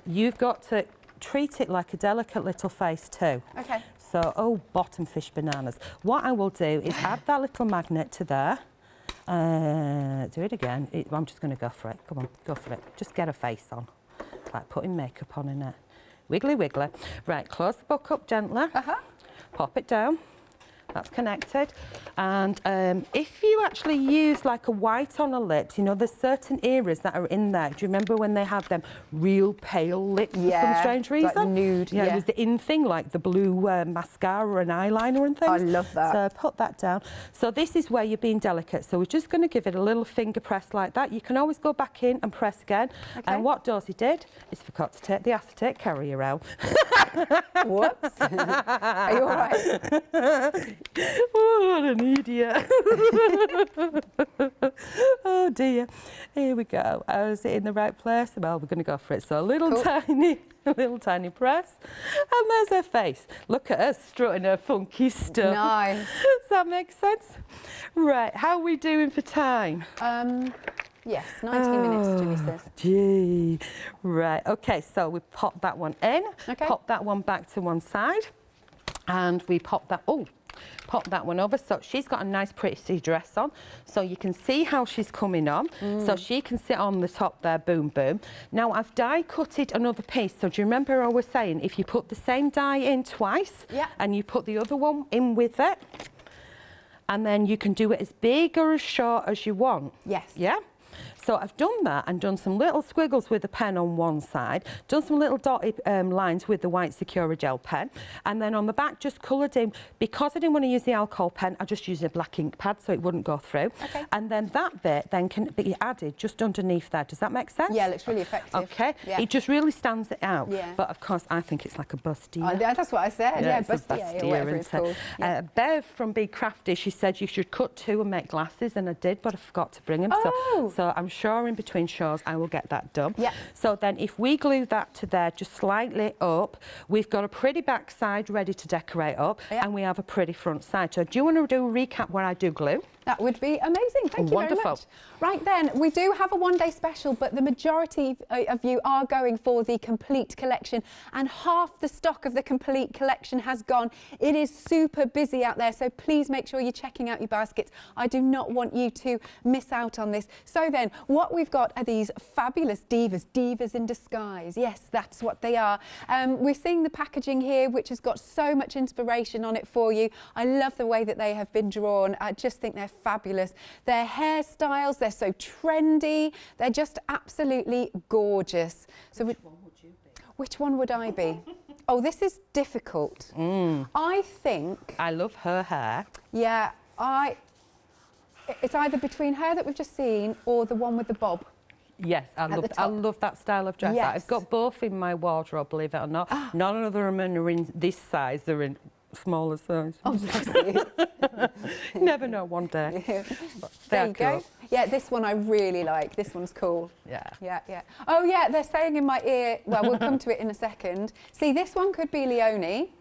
you've got to treat it like a delicate little face too. Okay. So, oh, bottom fish bananas. What I will do is add that little magnet to there. Do it again. I'm just going to go for it. Come on, go for it. Just get a face on. Like putting makeup on in it. Wiggly, wiggly. Right, close the book up gently. Pop it down. That's connected. And if you actually use like a white on a lip, you know, there's certain areas that are in there. Do you remember when they had them real pale lips for some strange reason?
Like nude.
Yeah, it was the in thing, like the blue mascara and eyeliner and things.
I love that.
So put that down. So this is where you're being delicate. So we're just going to give it a little finger press like that. You can always go back in and press again. And what Dorsey did is forgot to take the acetate carrier out.
Whoops. Are you all right?
Oh, what an idiot. Oh dear. Here we go. Is it in the right place? Well, we're going to go for it. So a little tiny press. And there's her face. Look at her strutting her funky stuff.
Nice.
Does that make sense? Right, how are we doing for time?
Yes, 90 minutes, Julie says.
Gee. Right, okay, so we pop that one in. Pop that one back to one side. And we pop that one over. So she's got a nice pretty dress on, so you can see how she's coming on. So she can sit on the top there, boom boom. Now I've die cutted another piece. So do you remember I was saying if you put the same die in twice and you put the other one in with it, and then you can do it as big or as short as you want. Yes. Yeah. So I've done that and done some little squiggles with the pen on one side, done some little dotted lines with the white Secura gel pen, and then on the back just coloured in. Because I didn't want to use the alcohol pen, I just used a black ink pad so it wouldn't go through. And then that bit then can be added just underneath there. Does that make sense?
Yeah, it looks really effective.
Okay. Yeah. It just really stands it out. Yeah. But of course I think it's like a bustier.
Oh, that's what I said. Yeah,
bustier,
whatever it's called.
Bev from Be Crafty, she said you should cut two and make glasses, and I did, but I forgot to bring them. So I'm sure in between shows I will get that done. Yeah. So then if we glue that to there just slightly up, we've got a pretty back side ready to decorate up, and we have a pretty front side. So do you want to do a recap where I do glue? That would be amazing. Thank you very much.
Right then, we do have a one-day special, but the majority of you are going for the complete collection, and half the stock of the complete collection has gone. It is super busy out there, so please make sure you're checking out your baskets. I do not want you to miss out on this. So then, what we've got are these fabulous divas in disguise. Yes, that's what they are. We're seeing the packaging here, which has got so much inspiration on it for you. I love the way that they have been drawn. I just think they're fabulous. Their hairstyles, they're so trendy. They're just absolutely gorgeous. So which one would you be? Which one would I be? Oh, this is difficult. I think...
I love her hair.
Yeah, it's either between her that we've just seen or the one with the bob.
Yes, I love that style of dress. Yes. I've got both in my wardrobe, believe it or not. None of them are in this size, they're in smaller size.
Oh, sorry.
Never know one day.
There you go. Yeah, this one I really like. This one's cool.
Yeah.
Yeah, yeah. Oh, yeah, they're saying in my ear, well, we'll come to it in a second. See, this one could be Leonie.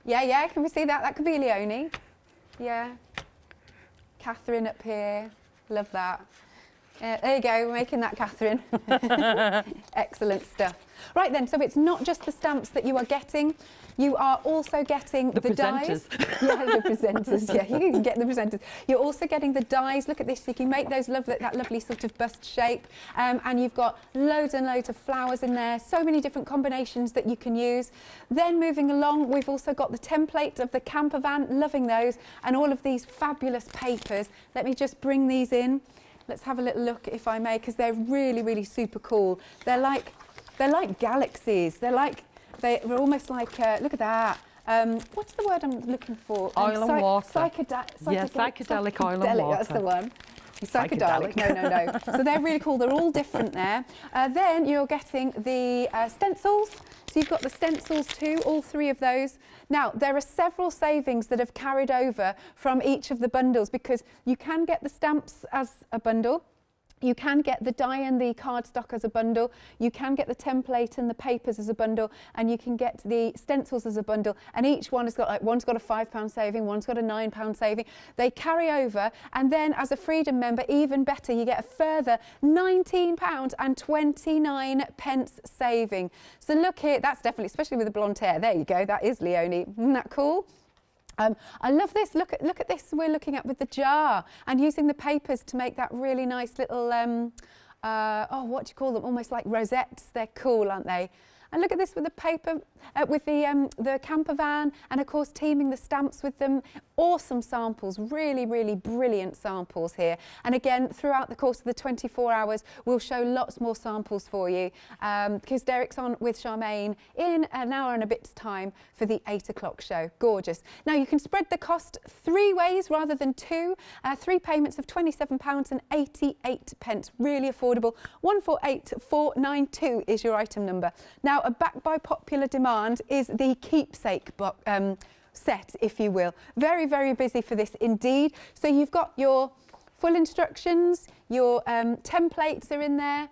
Yeah, yeah, can we see that? That could be Leonie. Yeah. Catherine up here. Love that. There you go, we're making that, Catherine. Excellent stuff. Right then, so it's not just the stamps that you are getting, you are also getting the dies. Yeah, the presenters, yeah, you can get the presenters. You're also getting the dies. Look at this, you can make those that lovely sort of bust shape. And you've got loads and loads of flowers in there, so many different combinations that you can use. Then moving along, we've also got the template of the camper van, loving those, and all of these fabulous papers. Let me just bring these in. Let's have a little look, if I may, because they're really, really super cool. They're like galaxies. They're almost like, look at that. What's the word I'm looking for?
Oil and water.
Psychedelic
oil and water.
That's the one. Psychedelic. No. So they're really cool. They're all different there. Then you're getting the stencils. So you've got the stencils too, all three of those. Now, there are several savings that have carried over from each of the bundles because you can get the stamps as a bundle. You can get the die and the cardstock as a bundle, you can get the template and the papers as a bundle, and you can get the stencils as a bundle, and each one has got, like, one's got a £5 saving, one's got a £9 saving. They carry over, and then as a Freedom member, even better, you get a further £19.29 saving. So look here, that's definitely, especially with the blonde hair, there you go, that is Leonie. Isn't that cool? I love this. Look at this. We're looking at with the jar and using the papers to make that really nice little, what do you call them? Almost like rosettes. They're cool, aren't they? And look at this with the paper, with the camper van, and of course teaming the stamps with them. Awesome samples, really, really brilliant samples here. And again, throughout the course of the 24 hours, we'll show lots more samples for you because Derek's on with Charmain in an hour and a bit's time for the 8 o'clock show. Gorgeous. Now you can spread the cost 3 ways rather than 2. 3 payments of £27.88. Really affordable. 148492 is your item number. Now, back by popular demand is the Keepsake set, if you will. Very, very busy for this indeed. So you've got your full instructions, your templates are in there.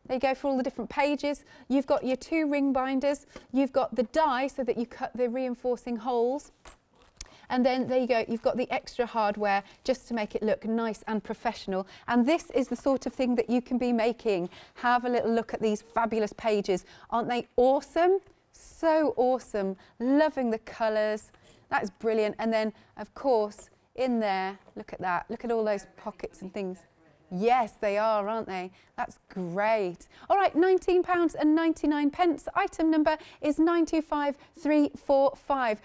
They go for all the different pages. You've got your 2 ring binders. You've got the die so that you cut the reinforcing holes. And then there you go, you've got the extra hardware just to make it look nice and professional. And this is the sort of thing that you can be making. Have a little look at these fabulous pages. Aren't they awesome? So awesome. Loving the colours. That's brilliant. And then, of course, in there, look at that. Look at all those pockets and things. Yes, they are, aren't they? That's great. All right, £19.99. Item number is 925345.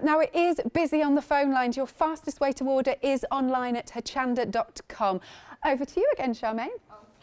Now, it is busy on the phone lines. Your fastest way to order is online at hochanda.com. Over to you again, Charmain.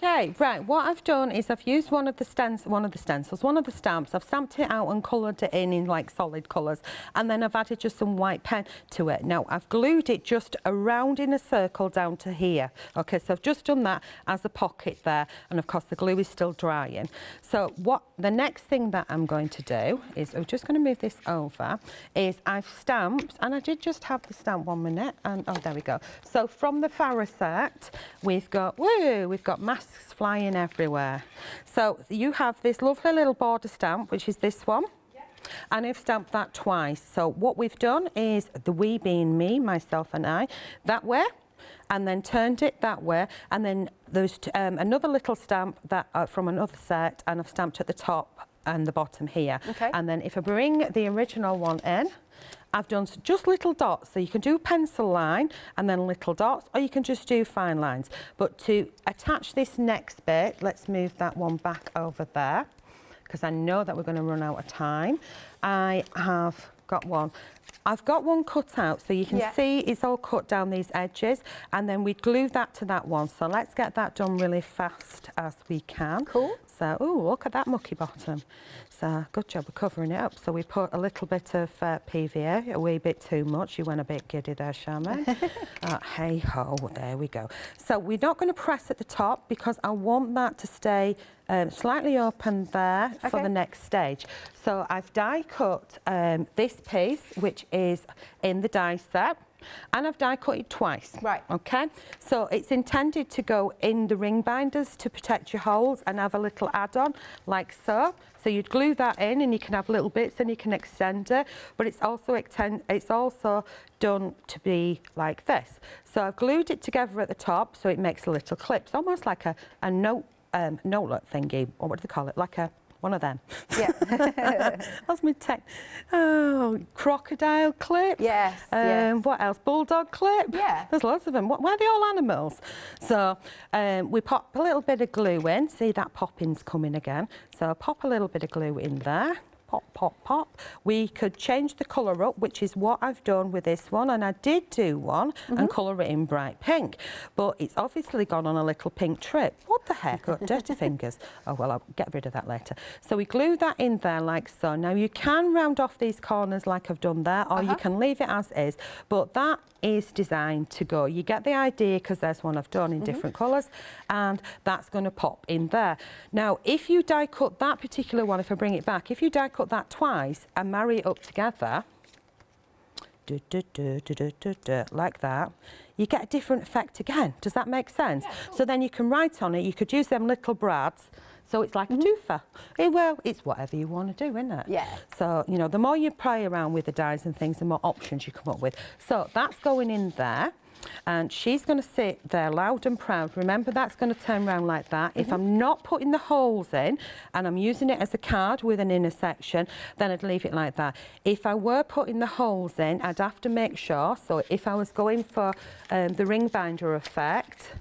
Okay, right, what I've done is I've used one of the stamps, I've stamped it out and coloured it in like solid colours, and then I've added just some white pen to it. Now, I've glued it just around in a circle down to here. Okay, so I've just done that as a pocket there, and of course the glue is still drying. So what the next thing that I'm going to do is, I'm just going to move this over, is I've stamped, and I did just have the stamp 1 minute, and oh, there we go. So from the Farrah set, we've got masks flying everywhere. So you have this lovely little border stamp, which is this one. Yep. And I've stamped that twice. So what we've done is, the we being me, myself and I, that way, and then turned it that way, and then there's another little stamp that from another set, and I've stamped at the top and the bottom here. Okay. And then if I bring the original one in, I've done just little dots, so you can do pencil line and then little dots, or you can just do fine lines. But to attach this next bit, let's move that one back over there, because I know that we're going to run out of time. I have got one. I've got one cut out, so you can see it's all cut down these edges, and then we glue that to that one. So let's get that done really fast as we can. Cool. So, oh, look at that mucky bottom. So, good job of covering it up. So we put a little bit of PVA, a wee bit too much. You went a bit giddy there, Charmain. Hey ho, there we go. So we're not going to press at the top because I want that to stay slightly open there for the next stage. So I've die cut this piece, which is in the die set. and I've die cut it twice.
Right.
Okay, so it's intended to go in the ring binders to protect your holes and have a little add-on like so. So you'd glue that in and you can have little bits and you can extend it, but it's also done to be like this. So I've glued it together at the top so it makes a little clip. It's almost like a note thingy, or what do they call it? Like one of them.
Yeah.
That's my tech. Oh, crocodile clip.
Yes, yes.
What else? Bulldog clip.
Yeah.
There's lots of them. Why are they all animals? So we pop a little bit of glue in. See that popping's coming again. So pop a little bit of glue in there. Pop, pop, pop. We could change the colour up, which is what I've done with this one, and I did do one and colour it in bright pink, but it's obviously gone on a little pink trip. What the heck? Got dirty fingers. Oh well, I'll get rid of that later. So we glue that in there like so. Now you can round off these corners like I've done there, or you can leave it as is, but that is designed to go. You get the idea because there's one I've done in different colours, and that's going to pop in there. Now, if you die cut that particular one, if I bring it back, if you die cut that twice and marry it up together, like that, you get a different effect again. Does that make sense? Yeah, cool. So then you can write on it, you could use them little brads, so it's like a twofer. Well, it's whatever you want to do, isn't it?
Yeah.
So, you know, the more you play around with the dies and things, the more options you come up with. So that's going in there. And she's going to sit there loud and proud. Remember, that's going to turn around like that. If I'm not putting the holes in and I'm using it as a card with an inner section, then I'd leave it like that. If I were putting the holes in, I'd have to make sure, so if I was going for the ring binder effect,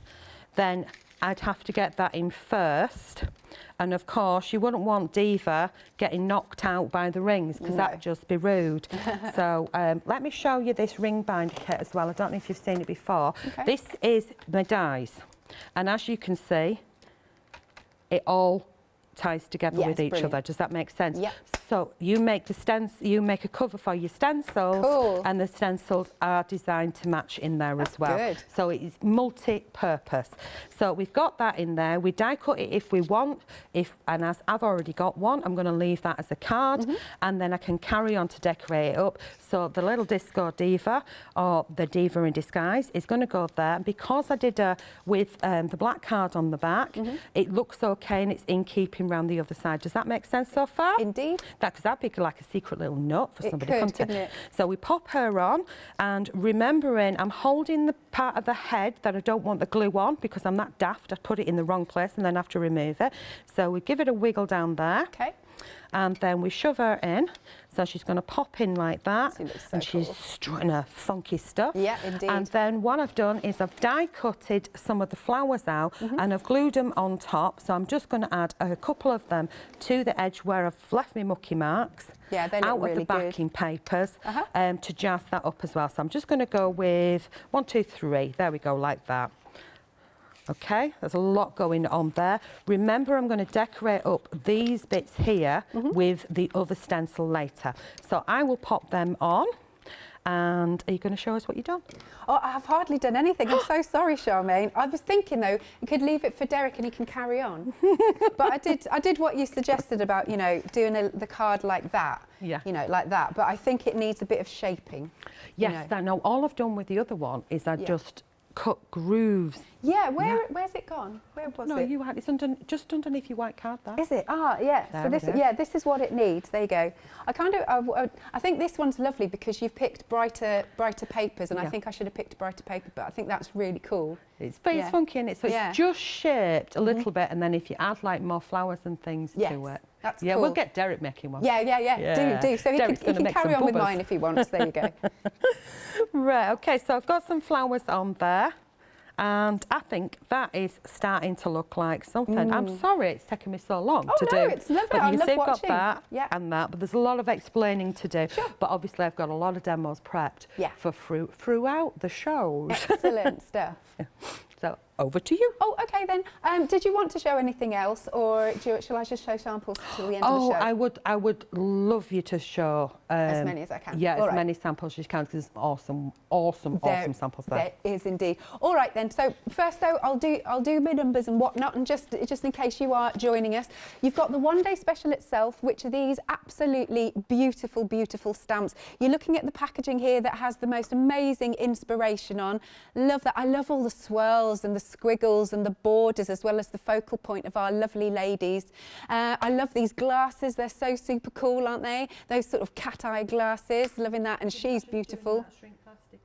then I'd have to get that in first. And of course, you wouldn't want Diva getting knocked out by the rings, because that'd just be rude. So let me show you this ring binder kit as well. I don't know if you've seen it before. Okay. This is my dies. And as you can see, it all ties together with each other. Does that make sense? Yep. So you make a cover for your stencils, and the stencils are designed to match in there as well. Good. So it's multi-purpose. So we've got that in there. We die cut it if we want. And as I've already got one, I'm going to leave that as a card, and then I can carry on to decorate it up. So the little disco diva, or the diva in disguise, is going to go there. And because I did with the black card on the back, it looks okay and it's in keeping around the other side. Does that make sense so far? Indeed. Because that'd be like a secret little note for somebody, couldn't it? So we pop her on, and remembering I'm holding the part of the head that I don't want the glue on, because I'm that daft, I put it in the wrong place and then have to remove it. So we give it a wiggle down there. Okay. And then we shove her in. So she's going to pop in like that. And she's strutting her funky stuff. Yeah, indeed. And then what I've done is I've die cutted some of the flowers out, and I've glued them on top. So I'm just going to add a couple of them to the edge where I've left my mucky marks. Yeah, they look really good. Out of the backing papers to jazz that up as well. So I'm just going to go with 1, 2, 3. There we go, like that. Okay, there's a lot going on there. Remember, I'm going to decorate up these bits here with the other stencil later. So I will pop them on. And are you going to show us what you've done? Oh, I've hardly done anything. I'm so sorry, Charmaine. I was thinking, though, you could leave it for Derek and he can carry on. But I did what you suggested about, you know, doing the card like that. Yeah. You know, like that. But I think it needs a bit of shaping. Yes, you know. No, all I've done with the other one is I just cut grooves. Yeah, where's it gone? Where was it? No, it's just underneath your white card there. Is it? Ah, yeah. There so this is what it needs. There you go. I think this one's lovely because you've picked brighter papers, and I think I should have picked a brighter paper, but I think that's really cool. It's funky, isn't it? So it's just shaped a little bit, and then if you add like more flowers and things to it. That's cool. We'll get Derek making one. Yeah. Do. So he can carry on with mine if he wants. There you go. Right, okay, so I've got some flowers on there, and I think that is starting to look like something. I'm sorry it's taken me so long to do. Oh, no, it's lovely. But you can see I've got that and that, but there's a lot of explaining to do. Sure. But obviously I've got a lot of demos prepped for throughout the shows. Excellent stuff. So over to you.
Oh, okay then. Did you want to show anything else, or shall I just show samples till the end of the show?
I would love you to show
as many as I can.
Yeah, as many samples as you can, because there's awesome samples there.
There is indeed. All right then. So first though, I'll do my numbers and whatnot, and just in case you are joining us, you've got the one-day special itself, which are these absolutely beautiful, beautiful stamps. You're looking at the packaging here that has the most amazing inspiration on. Love that. I love all the swirls and the squiggles and the borders, as well as the focal point of our lovely ladies. I love these glasses. They're so super cool, aren't they? Those sort of cat eye glasses. Loving that. And she's beautiful.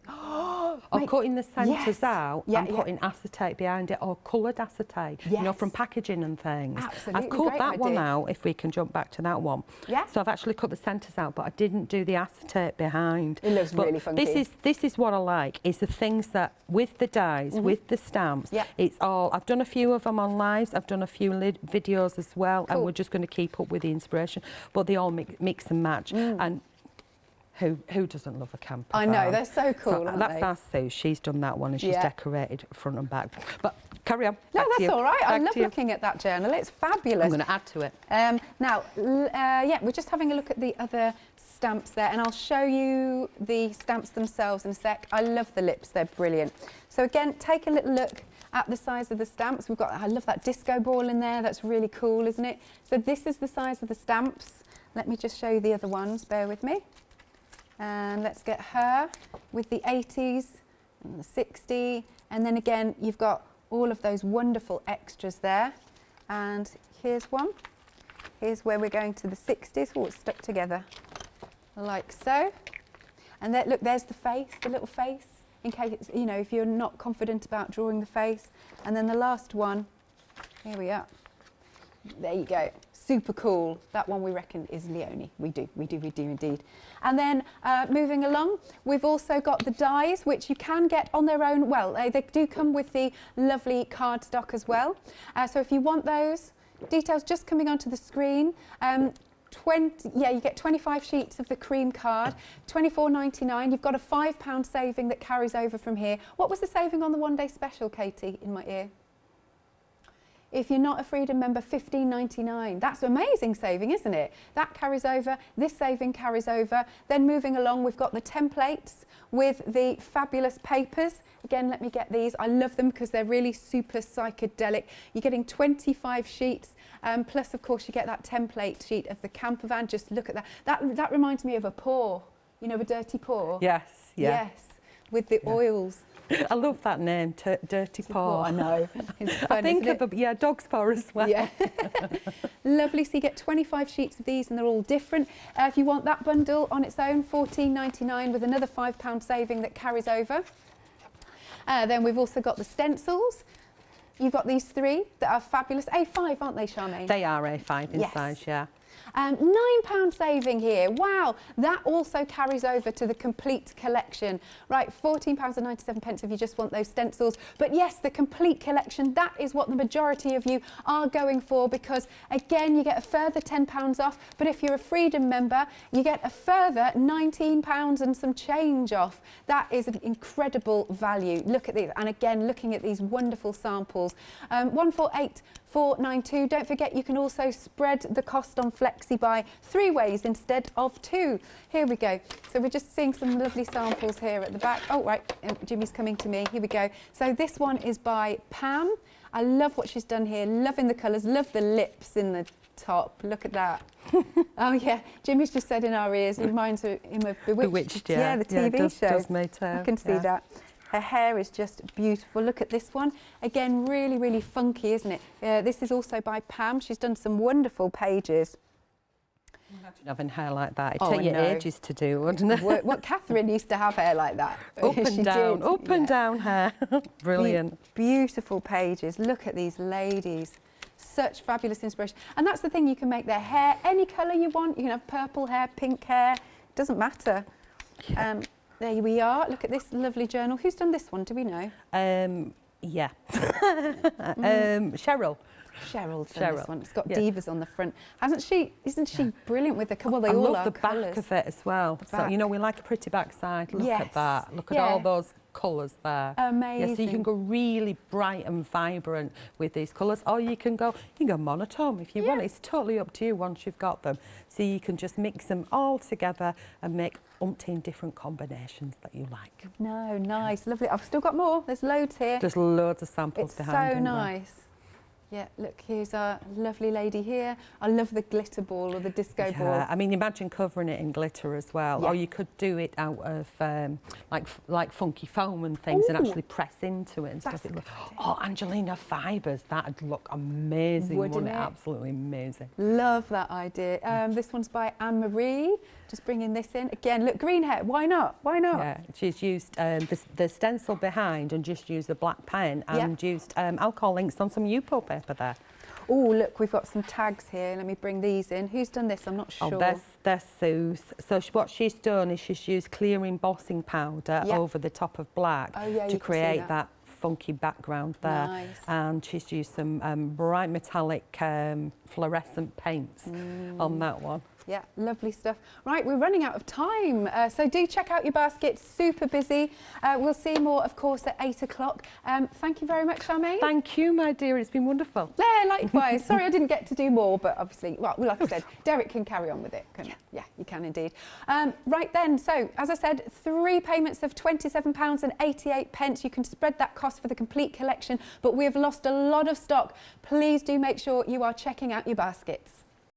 Or cutting the centres out and putting acetate behind it, or coloured acetate, you know, from packaging and things.
Absolutely.
I've cut that one out, if we can jump back to that one.
Yeah.
So I've actually cut the centres out, but I didn't do the acetate behind.
It looks really funky.
This is what I like, is the things that, with the dies, with the stamps, it's all, I've done a few of them on lives, I've done a few videos as well, and we're just going to keep up with the inspiration, but they all mix and match. And who doesn't love a camper
I know,
van?
they're so cool, aren't
That's
they?
our Sue. She's done that one, and she's decorated front and back. But carry on.
No, that's all right. I
Back
love
to you.
looking at that journal. It's fabulous.
I'm going to add to it.
Now, yeah, we're just having a look at the other stamps there, and I'll show you the stamps themselves in a sec. I love the lips. They're brilliant. So again, take a little look at the size of the stamps. We've got, I love that disco ball in there. That's really cool, isn't it? So this is the size of the stamps. Let me just show you the other ones. Bear with me. And let's get her with the 80s and the 60, and then again you've got all of those wonderful extras there. And here's one. Here's where we're going to the 60s. Oh, it's stuck together like so. And there, look, there's the face, the little face, in case, you know, if you're not confident about drawing the face. And then the last one, here we are. There you go. Super cool. That one we reckon is Leonie. We do indeed. And then moving along, we've also got the dies, which you can get on their own. Well, they do come with the lovely cardstock as well. So if you want those, details just coming onto the screen. You get 25 sheets of the cream card, £24.99. You've got a £5 saving that carries over from here. What was the saving on the one-day special, Katie, in my ear? If you're not a Freedom member, £15.99. That's amazing saving, isn't it? That carries over. This saving carries over. Then moving along, we've got the templates with the fabulous papers. Again, let me get these. I love them because they're really super psychedelic. You're getting 25 sheets, plus, of course, you get that template sheet of the camper van. Just look at that. That reminds me of a paw. You know, a dirty paw?
Yes, yeah.
Yes, with the oils.
I love that name, Dirty Paw.
I know. It's fun,
I think of a dog's paw as well.
Yeah. Lovely. So you get 25 sheets of these, and they're all different. If you want that bundle on its own, £14.99 with another £5 saving that carries over. Then we've also got the stencils. You've got these three that are fabulous. A5, aren't they, Charmaine?
They are A5 in size, yeah.
£9 saving here. Wow, that also carries over to the complete collection. Right, £14.97 if you just want those stencils. But yes, the complete collection, that is what the majority of you are going for, because again, you get a further £10 off. But if you're a Freedom member, you get a further £19 and some change off. That is an incredible value. Look at these. And again, looking at these wonderful samples. 148,492. Don't forget, you can also spread the cost on FlexiBuy 3 ways instead of 2. Here we go. So we're just seeing some lovely samples here at the back. Oh, right, Jimmy's coming to me. Here we go. So this one is by Pam. I love what she's done here. Loving the colours. Love the lips in the top. Look at that. Oh, yeah. Jimmy's just said in our ears, it reminds him of Bewitched.
Yeah,
the TV show.
Does me too.
I can see that. Her hair is just beautiful. Look at this one. Again, really, really funky, isn't it? This is also by Pam. She's done some wonderful pages.
Imagine having hair like that. It'd take you ages to do, wouldn't it?
What Catherine used to have hair like that.
Up and down, up and down hair. Brilliant.
Beautiful pages. Look at these ladies. Such fabulous inspiration. And that's the thing, you can make their hair any colour you want. You can have purple hair, pink hair. It doesn't matter.
Yeah.
There we are. Look at this lovely journal. Who's done this one? Do we know?
Yeah. Cheryl.
Cheryl's done this one. It's got divas on the front. Hasn't she? Isn't she brilliant with the colour? Well, they all
love the back of it as well. So, you know, we like a pretty backside. Look at that. Look at all those colours there.
Amazing.
Yeah, so you can go really bright and vibrant with these colours, or you can go monotone if you want. It's totally up to you once you've got them. So you can just mix them all together and make umpteen different combinations that you like.
No, nice, lovely. I've still got more. There's loads here.
There's loads of samples behind.
It's so nice. Yeah, look, here's our lovely lady here. I love the glitter ball or the disco ball.
I mean, imagine covering it in glitter as well. Or you could do it out of like funky foam and things and actually press into it and stuff. Oh, Angelina fibres, that'd look amazing, wouldn't it? Absolutely amazing.
Love that idea. This one's by Anne-Marie. Just bringing this in. Again, look, green hair. Why not? Why not?
Yeah, she's used the stencil behind and just used a black pen and used alcohol inks on some Yupo paper there.
Oh, look, we've got some tags here. Let me bring these in. Who's done this? I'm not sure.
Oh, there's Sue's. So what she's done is she's used clear embossing powder over the top of black to create that funky background there.
Nice.
And she's used some bright metallic fluorescent paints on that one.
Yeah, lovely stuff. Right, we're running out of time, so do check out your baskets. Super busy. We'll see more, of course, at 8 o'clock. Thank you very much, Charmain.
Thank you, my dear. It's been wonderful.
Yeah, likewise. Sorry I didn't get to do more, but obviously, well, like I said, Derek can carry on with it. Yeah, you can indeed. Right then, so as I said, 3 payments of £27.88. You can spread that cost for the complete collection, but we have lost a lot of stock. Please do make sure you are checking out your baskets.